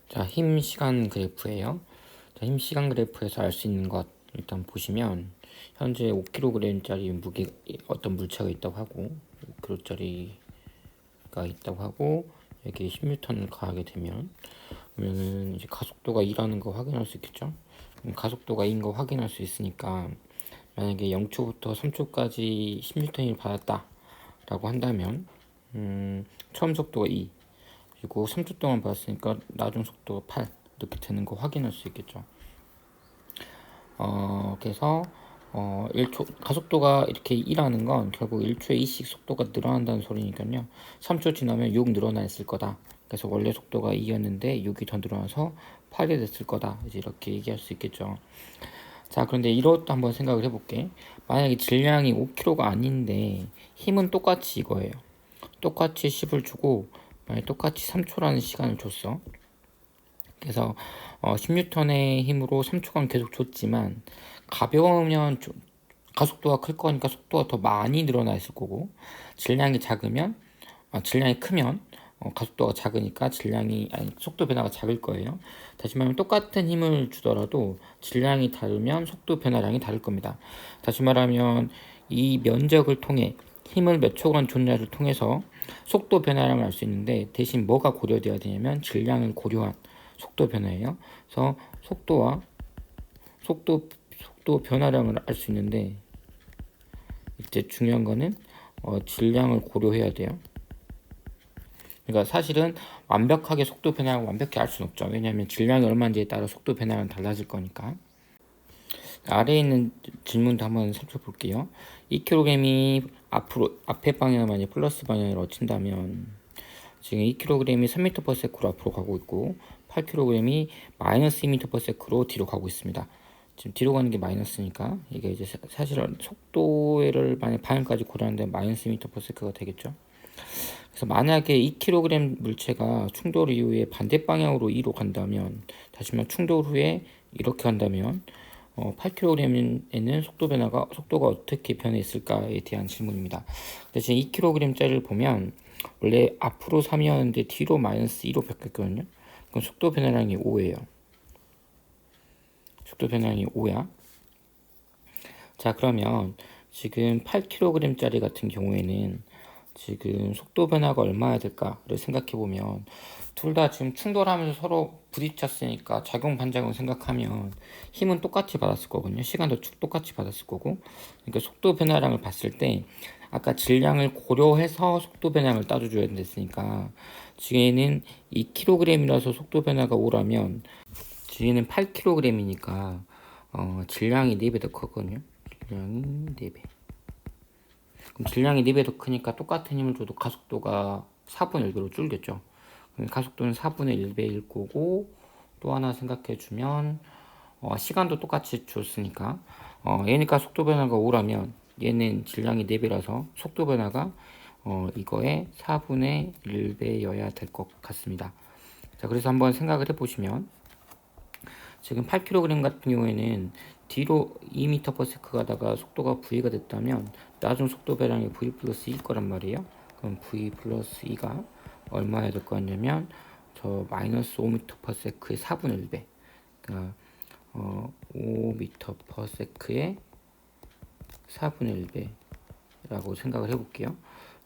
자, 힘 시간 그래프예요. 자, 힘 시간 그래프에서 알 수 있는 것 일단 보시면 현재 5kg짜리 무게 어떤 물체가 있다고 하고 5kg짜리가 있다고 하고 여기 10N을 가하게 되면 그러면은 이제 가속도가 2라는 거 확인할 수 있겠죠. 가속도가 2인 거 확인할 수 있으니까 만약에 0초부터 3초까지 10N을 받았다라고 한다면 처음 속도가 2 그리고 3초 동안 받았으니까 나중 속도가 8 이렇게 되는 거 확인할 수 있겠죠. 그래서 1초 가속도가 이렇게 2라는 건 결국 1초에 2씩 속도가 늘어난다는 소리니까요. 3초 지나면 6 늘어나 있을 거다. 그래서 원래 속도가 2였는데 6이 더 늘어나서 8이 됐을 거다. 이제 이렇게 얘기할 수 있겠죠. 자, 그런데 이것도 한번 생각을 해볼게. 만약에 질량이 5kg가 아닌데 힘은 똑같이 이거예요. 똑같이 10을 주고 만약에 똑같이 3초라는 시간을 줬어. 그래서 10N의 힘으로 3초간 계속 줬지만 가벼우면 가속도가 클 거니까 속도가 더 많이 늘어나 있을 거고 질량이 작으면 질량이 크면 가속도가 작으니까 속도 변화가 작을 거예요. 다시 말하면 똑같은 힘을 주더라도 질량이 다르면 속도 변화량이 다를 겁니다. 다시 말하면 이 면적을 통해 힘을 몇 초간 줬냐를 통해서 속도 변화량을 알 수 있는데 대신 뭐가 고려되어야 되냐면 질량을 고려한 속도 변화예요. 그래서 속도 변화량을 알 수 있는데 이제 중요한 거는 질량을 고려해야 돼요. 그러니까 사실은 완벽하게 속도 변화를 완벽히 알 수는 없죠. 왜냐하면 질량이 얼마인지에 따라 속도 변화는 달라질 거니까. 아래에 있는 질문도 한번 살펴볼게요. 2kg이 앞에 방향을 만약 플러스 방향으로 친다면 지금 2kg이 3m/s로 앞으로 가고 있고 8kg이 마이너스 2m/s로 뒤로 가고 있습니다. 지금 뒤로 가는 게 마이너스니까 이게 이제 사실은 속도를 만약 방향까지 고려하는데 마이너스 2m/s가 되겠죠. 그래서 만약에 2kg 물체가 충돌 이후에 반대 방향으로 2로 간다면 다시 말해 충돌 후에 이렇게 간다면 8kg에는 속도가 어떻게 변했을까에 대한 질문입니다. 대신 2kg짜리를 보면 원래 앞으로 3이었는데 뒤로 마이너스 2로 바뀌었거든요. 그럼 속도 변화량이 5예요. 속도 변화량이 5야. 자, 그러면 지금 8kg짜리 같은 경우에는 지금 속도 변화가 얼마야 될까를 생각해 보면 둘 다 지금 충돌하면서 서로 부딪혔으니까 작용 반작용 생각하면 힘은 똑같이 받았을 거거든요. 시간도 똑같이 받았을 거고. 그러니까 속도 변화량을 봤을 때 아까 질량을 고려해서 속도 변화량을 따져줘야 됐으니까 뒤에는 2kg이라서 속도 변화가 5라면 뒤에는 8kg이니까 질량이 4배 더 크거든요. 질량이 4배. 그럼 질량이 4배 더 크니까 똑같은 힘을 줘도 가속도가 4분의 1배로 줄겠죠. 가속도는 4분의 1배일 거고 또 하나 생각해주면 시간도 똑같이 줬으니까 얘니까 속도 변화가 5라면 얘는 질량이 4배라서 속도 변화가 이거의 4분의 1배여야 될 것 같습니다. 자, 그래서 한번 생각을 해보시면 지금 8kg 같은 경우에는 뒤로 2m/s 가다가 속도가 v가 됐다면 나중 속도 배량이 v 플러스 2 거란 말이에요. 그럼 v 플러스 2가 얼마야 될 거 같냐면 저 마이너스 5m/s의 4분의 1배. 그러니까 5m/s의 4분의 1배라고 생각을 해볼게요.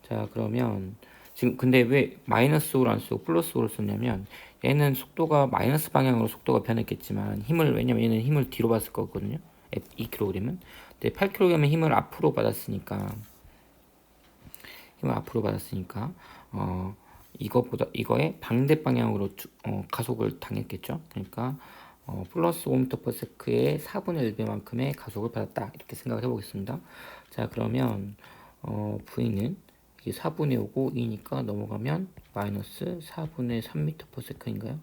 자, 그러면 지금 근데 왜 마이너스 5를 안 쓰고 플러스 5를 썼냐면 얘는 속도가 마이너스 방향으로 속도가 변했겠지만 왜냐면 얘는 힘을 뒤로 받을 거거든요. 2kg은. 근데 8kg은 힘을 앞으로 받았으니까 이거의 반대 방향으로 가속을 당했겠죠. 그러니까 플러스 5m/s의 4분의 1배만큼의 가속을 받았다. 이렇게 생각을 해보겠습니다. 자, 그러면 V는 이게 4분의 5고 2니까 넘어가면 마이너스 4분의 3m/s인가요?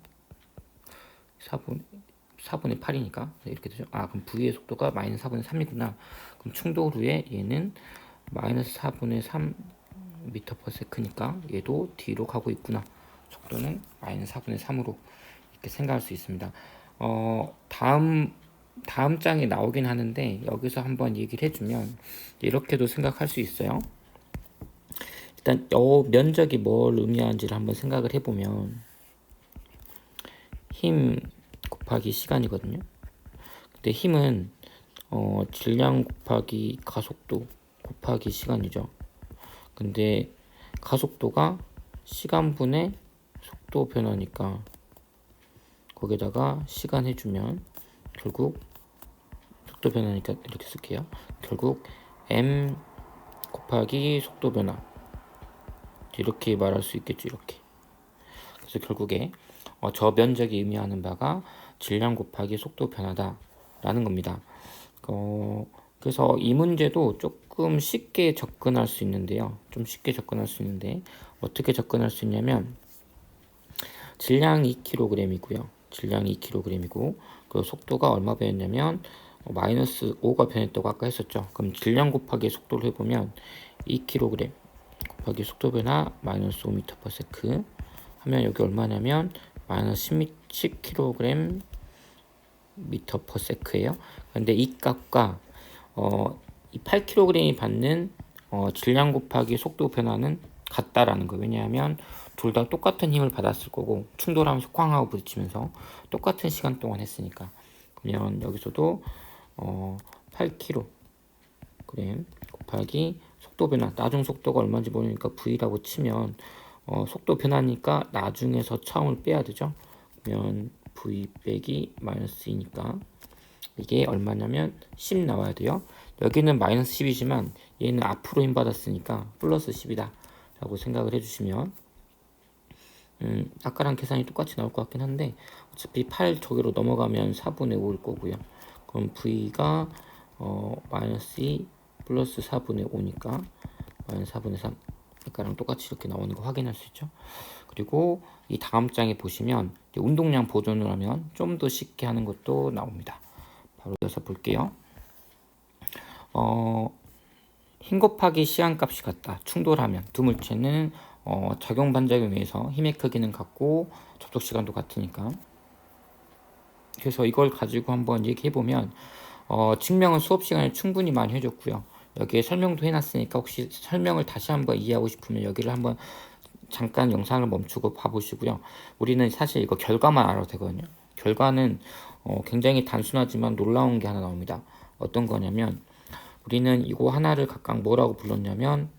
4분의 8이니까 이렇게 되죠. 그럼 V의 속도가 마이너스 4분의 3이구나. 그럼 충돌 후에 얘는 마이너스 4분의 3m/s니까 얘도 뒤로 가고 있구나. 속도는 마이너스 4분의 3으로 이렇게 생각할 수 있습니다. 다음 장에 나오긴 하는데 여기서 한번 얘기를 해주면 이렇게도 생각할 수 있어요. 일단 면적이 뭘 의미하는지를 한번 생각을 해보면 힘 곱하기 시간이거든요. 근데 힘은 질량 곱하기 가속도 곱하기 시간이죠. 근데 가속도가 시간분의 속도 변화니까 거기다가 시간 해주면 결국 속도 변화니까 이렇게 쓸게요. 결국 m 곱하기 속도 변화 이렇게 말할 수 있겠죠. 이렇게. 그래서 결국에 저 면적이 의미하는 바가 질량 곱하기 속도 변화다라는 겁니다. 그래서 이 문제도 조금 쉽게 접근할 수 있는데요. 좀 쉽게 접근할 수 있는데 어떻게 접근할 수 있냐면 질량 2kg이고요. 질량 2kg이고 그 속도가 얼마 변했냐면 마이너스 5가 변했다고 아까 했었죠. 그럼 질량 곱하기 속도를 해보면 2kg 곱하기 속도 변화 마이너스 5m/s 하면 여기 얼마냐면 마이너스 10kg m/s예요. 근데 이 값과 이 8kg이 받는 질량 곱하기 속도 변화는 같다라는 거예요. 왜냐하면 둘 다 똑같은 힘을 받았을 거고 충돌하면서 쾅 하고 부딪히면서 똑같은 시간 동안 했으니까. 그러면 여기서도 8kg 곱하기 속도 변화 나중 속도가 얼마인지 모르니까 v라고 치면 속도 변화니까 나중에서 차움을 빼야 되죠. 그러면 v 빼기 마이너스 2니까 이게 얼마냐면 10 나와야 돼요. 여기는 마이너스 10이지만 얘는 앞으로 힘 받았으니까 플러스 10이다 라고 생각을 해주시면 아까랑 계산이 똑같이 나올 것 같긴 한데 어차피 8 저기로 넘어가면 4분의 5일 거고요. 그럼 v가 마이너스 2 플러스 4분의 5니까 마이너스 4분의 3 아까랑 똑같이 이렇게 나오는 거 확인할 수 있죠. 그리고 이 다음 장에 보시면 운동량 보존을 하면 좀 더 쉽게 하는 것도 나옵니다. 바로 이어서 볼게요. 힘 곱하기 시간 값이 같다. 충돌하면 두 물체는 작용 반작용에 의해서 힘의 크기는 같고 접촉 시간도 같으니까. 그래서 이걸 가지고 한번 얘기해 보면 증명은 수업 시간에 충분히 많이 해줬고요. 여기에 설명도 해놨으니까 혹시 설명을 다시 한번 이해하고 싶으면 여기를 한번 잠깐 영상을 멈추고 봐보시고요. 우리는 사실 이거 결과만 알아도 되거든요. 결과는 굉장히 단순하지만 놀라운 게 하나 나옵니다. 어떤 거냐면 우리는 이거 하나를 각각 뭐라고 불렀냐면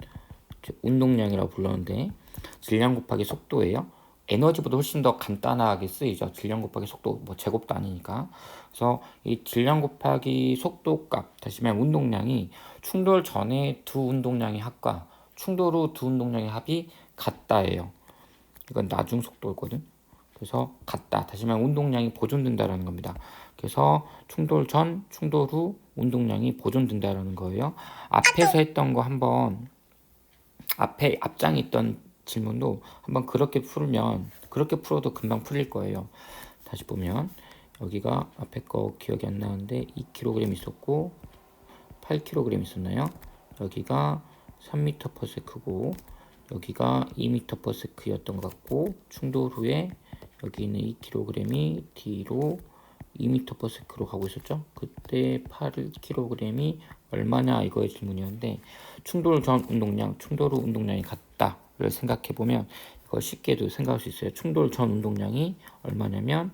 운동량이라고 불렀는데 질량 곱하기 속도예요. 에너지보다 훨씬 더 간단하게 쓰이죠. 질량 곱하기 속도 뭐 제곱도 아니니까. 그래서 이 질량 곱하기 속도 값 다시 말하면 운동량이 충돌 전에 두 운동량의 합과 충돌 후 두 운동량의 합이 같다예요. 이건 나중 속도거든. 그래서 같다. 다시 말하면 운동량이 보존된다라는 겁니다. 그래서 충돌 전, 충돌 후 운동량이 보존된다라는 거예요. 앞에서 했던 거 한번 앞에 앞장에 있던 질문도 한번 그렇게 풀면 그렇게 풀어도 금방 풀릴 거예요. 다시 보면 여기가 앞에 거 기억이 안 나는데 2kg 있었고 8kg 있었나요? 여기가 3m/s고 여기가 2m/s였던 것 같고 충돌 후에 여기 있는 2kg이 뒤로 2m/s로 가고 있었죠. 그때 8kg이 얼마냐 이거의 질문이었는데 충돌 전 운동량, 충돌 후 운동량이 같다를 생각해 보면 이거 쉽게도 생각할 수 있어요. 충돌 전 운동량이 얼마냐면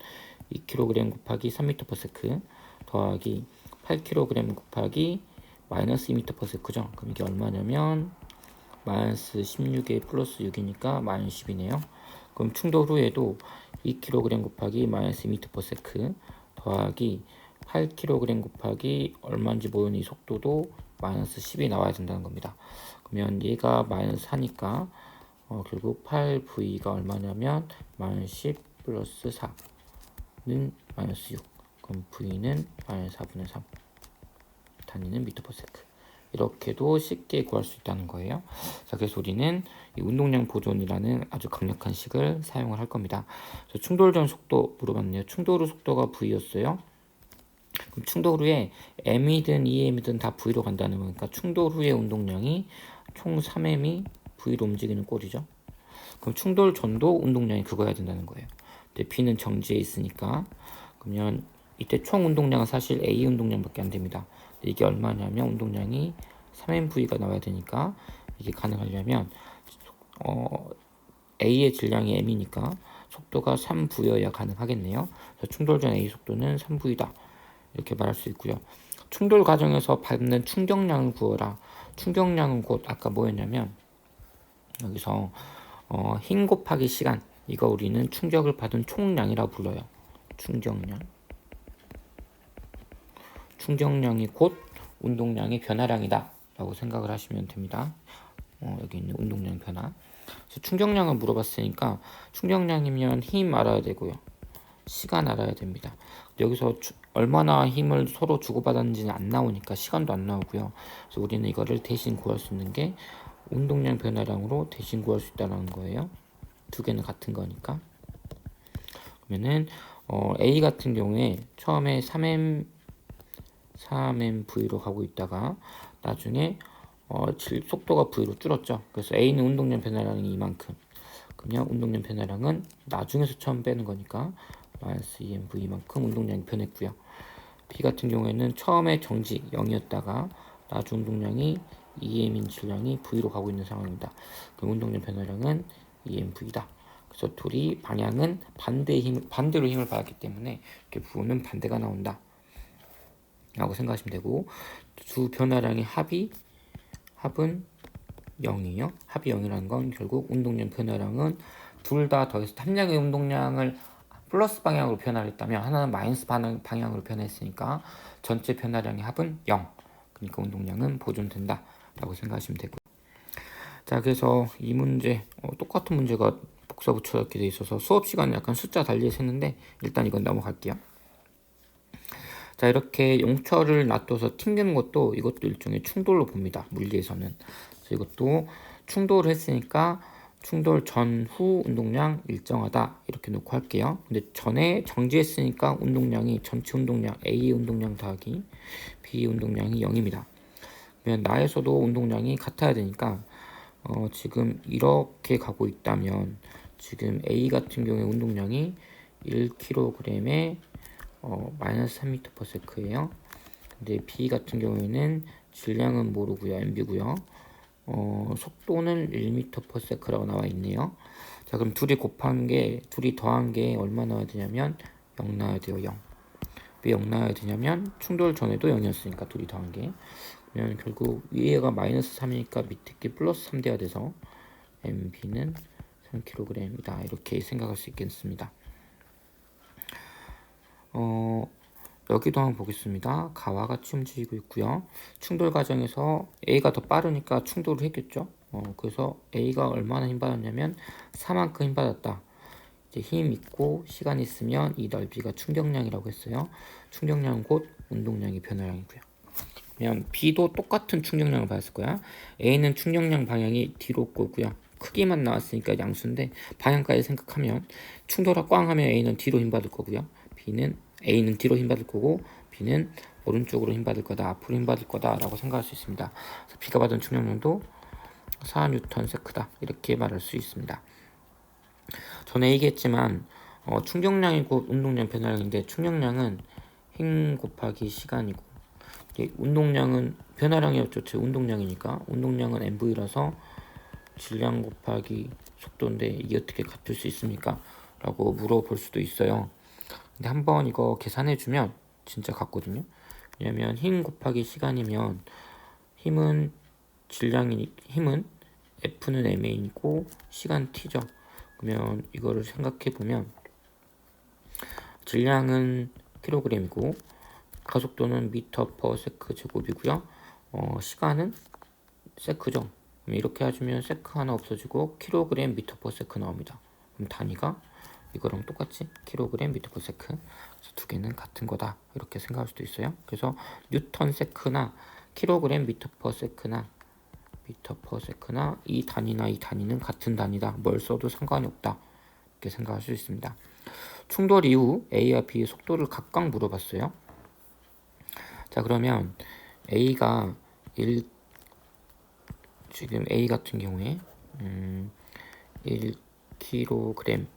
2kg 곱하기 3m/s 더하기 8kg 곱하기 마이너스 2m/s죠. 그럼 이게 얼마냐면 마이너스 16에 플러스 6이니까 마이너스 10이네요. 그럼 충돌 후에도 2kg 곱하기 마이너스 2m/s 더하기 8kg 곱하기 얼마인지 모르는 이 속도도 마이너스 10이 나와야 된다는 겁니다. 그러면 얘가 마이너스 4니까 결국 8v가 얼마냐면 마이너스 10 플러스 4는 마이너스 6. 그럼 v는 마이너스 4분의 3 단위는 미터/s. 이렇게도 쉽게 구할 수 있다는 거예요. 자, 그래서 우리는 이 운동량 보존이라는 아주 강력한 식을 사용을 할 겁니다. 충돌 전 속도 물어봤네요. 충돌 후 속도가 v였어요. 그럼 충돌 후에 m이든 2m이든 다 v로 간다는 거니까 충돌 후의 운동량이 총 3m이 v로 움직이는 꼴이죠. 그럼 충돌 전도 운동량이 그거야 된다는 거예요. 근데 b는 정지해 있으니까 그러면 이때 총 운동량은 사실 a 운동량밖에 안 됩니다. 이게 얼마냐면 운동량이 3mv가 나와야 되니까 이게 가능하려면 A의 질량이 m이니까 속도가 3V여야 가능하겠네요. 충돌 전 A 속도는 3V다. 이렇게 말할 수 있고요. 충돌 과정에서 받는 충격량을 구하라. 충격량은 곧 아까 뭐였냐면 여기서 힘 곱하기 시간, 이거 우리는 충격을 받은 총량이라고 불러요. 충격량. 충격량이 곧 운동량의 변화량이다 라고 생각을 하시면 됩니다. 여기 있는 운동량 변화. 그래서 충격량을 물어봤으니까 충격량이면 힘 알아야 되고요. 시간 알아야 됩니다. 여기서 얼마나 힘을 서로 주고받았는지는 안 나오니까 시간도 안 나오고요. 그래서 우리는 이거를 대신 구할 수 있는 게 운동량 변화량으로 대신 구할 수 있다는 거예요. 두 개는 같은 거니까. 그러면은 A 같은 경우에 처음에 3mV로 가고 있다가 나중에 속도가 V로 줄었죠. 그래서 A는 운동량 변화량이 이만큼. 그냥 운동량 변화량은 나중에서 처음 빼는 거니까 마이너스 2mV만큼 운동량이 변했고요. B 같은 경우에는 처음에 정지 0이었다가 나중 운동량이 2m인 질량이 V로 가고 있는 상황입니다. 그 운동량 변화량은 2mV다. 그래서 둘이 방향은 반대로 힘을 받았기 때문에 이렇게 부호는 반대가 나온다 라고 생각하시면 되고, 두 변화량의 합은 0이에요. 합이 0이라는 건 결국 운동량 변화량은 둘 다 더해서 함량의 운동량을 플러스 방향으로 변화를 했다면 하나는 마이너스 방향으로 변했으니까 전체 변화량의 합은 0. 그러니까 운동량은 보존된다 라고 생각하시면 되고요. 자, 그래서 이 문제 똑같은 문제가 복사 붙여 이렇게 돼 있어서 수업 시간에 약간 숫자 달리해서 했는데 일단 이건 넘어갈게요. 자, 이렇게 용처를 놔둬서 튕기는 것도 이것도 일종의 충돌로 봅니다. 물리에서는. 그래서 이것도 충돌을 했으니까 충돌 전후 운동량 일정하다 이렇게 놓고 할게요. 근데 전에 정지했으니까 운동량이 전체 운동량 A 운동량 더하기 B 운동량이 0입니다. 그러면 나에서도 운동량이 같아야 되니까 지금 이렇게 가고 있다면 지금 A 같은 경우에 운동량이 1kg에 마이너스 3m/s예요. 근데 B 같은 경우에는 질량은 모르고요. mv고요. 속도는 1m/s라고 나와 있네요. 자, 그럼 둘이 더한 게 얼마 나와야 되냐면 0 나와야 돼요. 0. 왜 0 나와야 되냐면 충돌 전에도 0이었으니까 둘이 더한 게. 그러면 결국 위에가 마이너스 3이니까 밑에 게 플러스 3 돼야 돼서 mv는 3kg이다. 이렇게 생각할 수 있겠습니다. 여기도 한번 보겠습니다. 가와 같이 움직이고 있고요. 충돌 과정에서 A가 더 빠르니까 충돌을 했겠죠. 그래서 A가 얼마나 힘 받았냐면 4만큼 힘 받았다. 이제 힘 있고 시간 있으면 이 넓이가 충격량이라고 했어요. 충격량은 곧 운동량의 변화량이고요. 그러면 B도 똑같은 충격량을 받았을 거야. A는 충격량 방향이 뒤로 꼬고요. 크기만 나왔으니까 양수인데 방향까지 생각하면 충돌하 꽝 하면 A는 뒤로 힘 받을 거고요. A는 뒤로 힘 받을 거고 B는 오른쪽으로 힘 받을 거다, 앞으로 힘 받을 거다 라고 생각할 수 있습니다. 그래서 B가 받은 충격량도 4Nm/s다 이렇게 말할 수 있습니다. 전에 얘기했지만 충격량이 곧 운동량 변화량인데 충격량은 힘 곱하기 시간이고 운동량은 변화량이었죠. 제 운동량이니까 운동량은 mv라서 질량 곱하기 속도인데 이게 어떻게 같을 수 있습니까? 라고 물어볼 수도 있어요. 근데 한번 이거 계산해주면 진짜 같거든요. 왜냐면 힘 곱하기 시간이면 힘은 F는 MA이고 시간 T죠. 그러면 이거를 생각해보면 질량은 kg이고 가속도는 m/s 제곱이고요. 시간은 세크죠. 이렇게 해주면 세크 하나 없어지고 kg m/s 나옵니다. 그럼 단위가 이거랑 똑같이 kg m/s. 그래서 두 개는 같은 거다 이렇게 생각할 수도 있어요. 그래서 뉴턴 세크나 kg m/s나 이 단위는 같은 단위다. 뭘 써도 상관이 없다 이렇게 생각할 수 있습니다. 충돌 이후 A와 B의 속도를 각각 물어봤어요. 자, 그러면 지금 A 같은 경우에 1kg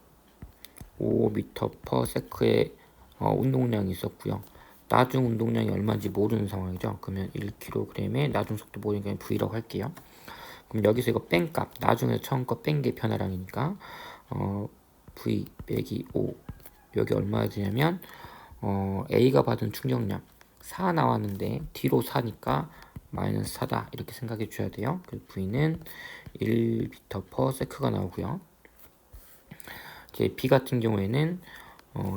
5m/s의 운동량이 있었고요. 나중 운동량이 얼마인지 모르는 상황이죠. 그러면 1kg의 나중 속도 모르니까 V라고 할게요. 그럼 여기서 이거 뺀 값, 나중에 처음 거 뺀 게 변화량이니까 V 빼기 5 여기 얼마야 되냐면 A가 받은 충격량 4 나왔는데 D로 4니까 마이너스 4다 이렇게 생각해 줘야 돼요. 그리고 V는 1m/s가 나오고요. 이제 B 같은 경우에는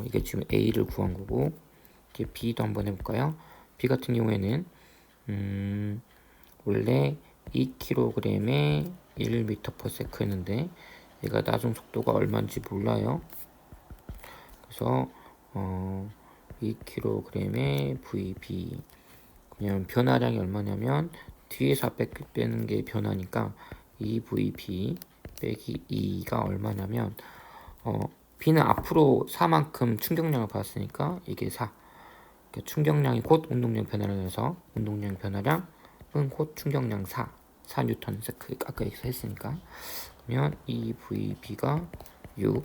이게 지금 A를 구한 거고 이제 B도 한번 해볼까요? B 같은 경우에는 원래 2kg에 1m/s였는데 얘가 나중 속도가 얼마인지 몰라요. 그래서 2kg에 VB 그냥 변화량이 얼마냐면 뒤에서 앞에 빼는 게 변화니까 2VB 빼기 2가 얼마냐면 B는 앞으로 4만큼 충격량을 받았으니까 이게 4 그러니까 충격량이 곧 운동량 변화를 해서 운동량 변화량은 곧 충격량 4뉴턴 세크 아까 했으니까 그러면 2VB가 6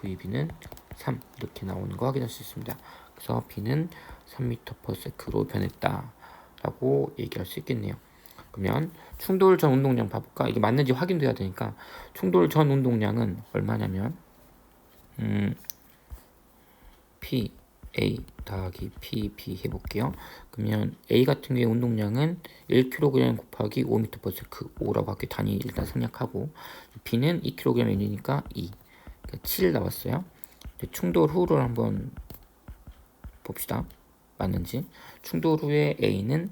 VB는 3 이렇게 나오는 거 확인할 수 있습니다. 그래서 B는 3m/s로 변했다 라고 얘기할 수 있겠네요. 그러면 충돌 전 운동량 봐볼까? 이게 맞는지 확인돼야 되니까 충돌 전 운동량은 얼마냐면 P A 더하기 PB 해볼게요. 그러면 A 같은 경우에 운동량은 1kg 곱하기 5m/s 5라고 할게 단위 일단 생략하고 B는 2kg이니까 2 그러니까 7 나왔어요. 충돌 후를 한번 봅시다. 맞는지. 충돌 후에 A는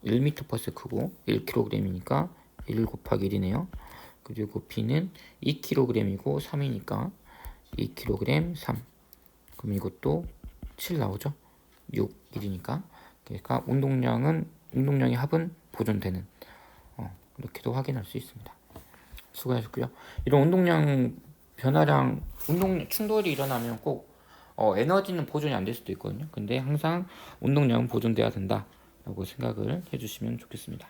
1m/s고 1kg이니까 1 곱하기 1이네요. 그리고 B는 2kg이고 3이니까 2kg 3. 그럼 이것도 7 나오죠? 6, 1이니까. 그러니까 운동량의 합은 보존되는 이렇게도 확인할 수 있습니다. 수고하셨고요. 이런 운동량 변화량 충돌이 일어나면 꼭 에너지는 보존이 안 될 수도 있거든요. 근데 항상 운동량은 보존돼야 된다라고 생각을 해주시면 좋겠습니다.